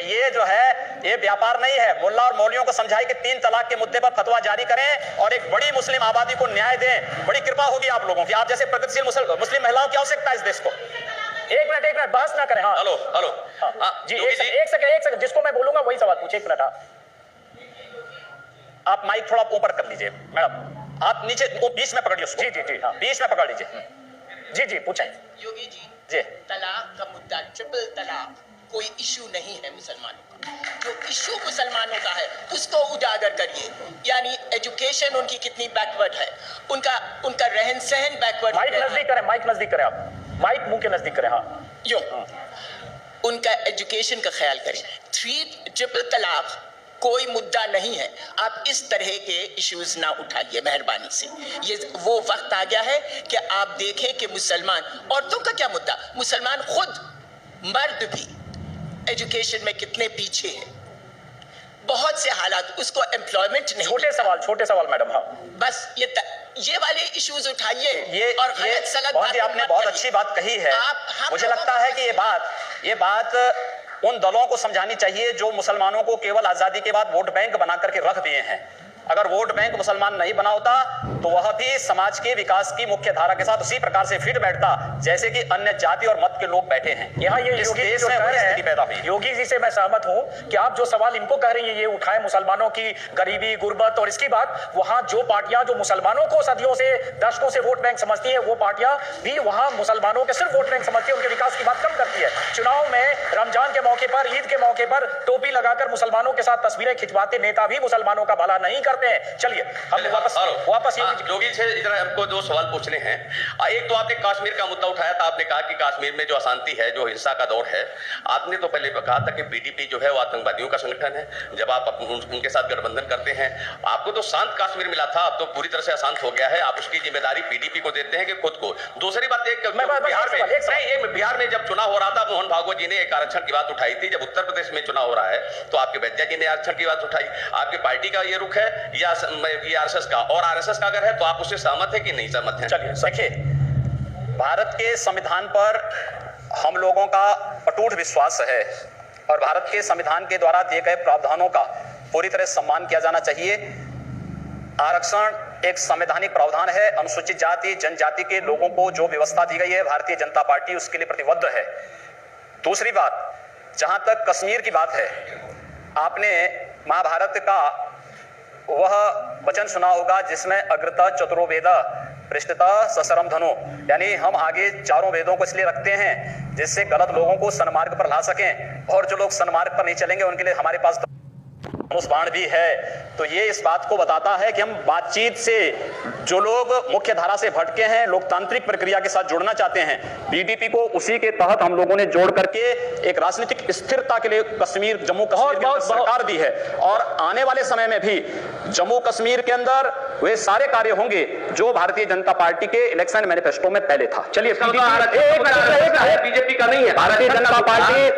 ये जो है ये व्यापार नहीं है। मुल्ला और मौलवियों को समझाए कि 3 तलाक के मुद्दे पर फतवा जारी करें और एक बड़ी मुस्लिम आबादी को न्याय दें। बड़ी कृपा होगी आप लोगों की। आप जैसे प्रगतिशील मुस्लिम महिलाओं की आवश्यकता है इस देश को। एक मिनट बहस ना करें। हाँ हेलो जी, एक सेकंड जिसको मैं बोलूंगा वही सवाल पूछे। 1 मिनट। आप माइक थोड़ा ऊपर कर लीजिए मैडम, आप नीचे वो बीच में पकड़िए उसको। जी हाँ, बीच में पकड़ लीजिए। जी पूछें। योगी जी तलाक का मुद्दा, ट्रिपल तलाक कोई इशू नहीं है मुसलमानों का। जो इशू मुसलमानों का है उसको उजागर करिए। यानी एजुकेशन उनकी कितनी बैकवर्ड है, उनका रहन सहन बैकवर्ड। माइक नजदीक करें, माइक नजदीक करें, आप माइक मुंह के नजदीक करें। हाँ यूं उनका एजुकेशन का ख्याल करें। ट्रिपल तलाक कोई मुद्दा नहीं है। आप इस तरह के इश्यूज ना उठाइए मेहरबानी से। ये वो वक्त आ गया है कि आप देखें कि मुसलमान, औरतों का क्या मुद्दा, मुसलमान खुद मर्द भी एजुकेशन में कितने पीछे हैं। बहुत से हालात, उसको एम्प्लॉयमेंट नहीं। छोटे सवाल मैडम। हाँ बस ये वाले इश्यूज उठाइए। ये और गलत सलत बहुत ही आपने बहुत अच्छी बात कही है। मुझे लगता है कि ये बात उन दलों को समझानी चाहिए जो मुसलमानों को केवल आजादी के बाद वोट बैंक बना करके रख दिए हैं। अगर वोट बैंक मुसलमान नहीं बना होता तो वह भी समाज के विकास की मुख्य धारा के साथ उसी प्रकार से फिट बैठता जैसे कि अन्य जाति और मत के लोग बैठे हैं। यहाँ ये योगी जी जो कह रहे हैं, योगी जी से मैं सहमत हूँ कि आप जो सवाल इनको कह रही हैं ये उठाए मुसलमानों की गरीबी, गुर्बत और इसकी बात। वहाँ जो पार्टियां जो मुसलमानों को सदियों से, दशकों से वोट बैंक समझती है, वो पार्टियां भी वहाँ मुसलमानों के सिर्फ वोट बैंक समझती है, उनके विकास की बात कम करती है। चुनाव में, रमजान के मौके पर, ईद के मौके पर टोपी लगाकर मुसलमानों के साथ तस्वीरें खिंचवाते नेता भी मुसलमानों का भला नहीं करते हैं। चलिए हम वापस योगी से इधर हमको 2 सवाल पूछने हैं। एक तो आपने कश्मीर का मुद्दा उठाया था। आपने कहा कि कश्मीर में जो अशांति है, जो हिंसा का दौर है, आपने तो पहले कहा था कि पीडीपी जो है वो आतंकवादियों का संगठन है। जब आप उनके साथ गठबंधन करते हैं, आपको तो शांत कश्मीर मिला था, अब तो पूरी तरह से अशांत हो गया है। आप उसकी जिम्मेदारी पीडीपी को देते हैं कि खुद को। दूसरी बात, बिहार में जब चुनाव हो रहा था, मोहन भागवत जी ने एक आरक्षण की बात उठाई थी। जब उत्तर प्रदेश में चुनाव हो रहा है तो आपके वैद्या जी ने आरक्षण की बात उठाई। आपकी पार्टी का ये रुख है या आरएसएस का? और आरएसएस का अगर है तो आप उससे सहमत है कि नहीं सहमत है? चलिए देखिए, भारत के संविधान पर हम लोगों का अटूट विश्वास है और भारत के संविधान के द्वारा दिए गए प्रावधानों का पूरी तरह सम्मान किया जाना चाहिए। आरक्षण एक संवैधानिक प्रावधान है। अनुसूचित जाति जनजाति के लोगों को जो व्यवस्था दी गई है, भारतीय जनता पार्टी उसके लिए प्रतिबद्ध है। दूसरी बात, जहां तक कश्मीर की बात है, आपने महाभारत का वह वचन सुना होगा जिसमें अग्रता चतुर्वेदा पृष्ठता सशरम धनु, यानी हम आगे चारों वेदों को इसलिए रखते हैं जिससे गलत लोगों को सन्मार्ग पर ला सकें, और जो लोग सन्मार्ग पर नहीं चलेंगे उनके लिए हमारे पास धनुष बाण भी है। तो ये इस बात को बताता है कि हम बातचीत से जो लोग मुख्य धारा से भटके हैं, लोकतांत्रिक प्रक्रिया के साथ जुड़ना चाहते हैं, पीडीपी को उसी के तहत हम लोगों ने जोड़ करके एक राजनीतिक स्थिरता के लिए कश्मीर, जम्मू कश्मीर सरकार दी है। और आने वाले समय में भी जम्मू कश्मीर के अंदर वे सारे कार्य होंगे जो भारतीय जनता पार्टी के इलेक्शन मैनिफेस्टो में पहले था। चलिए, बीजेपी का नहीं है, भारतीय जनता पार्टी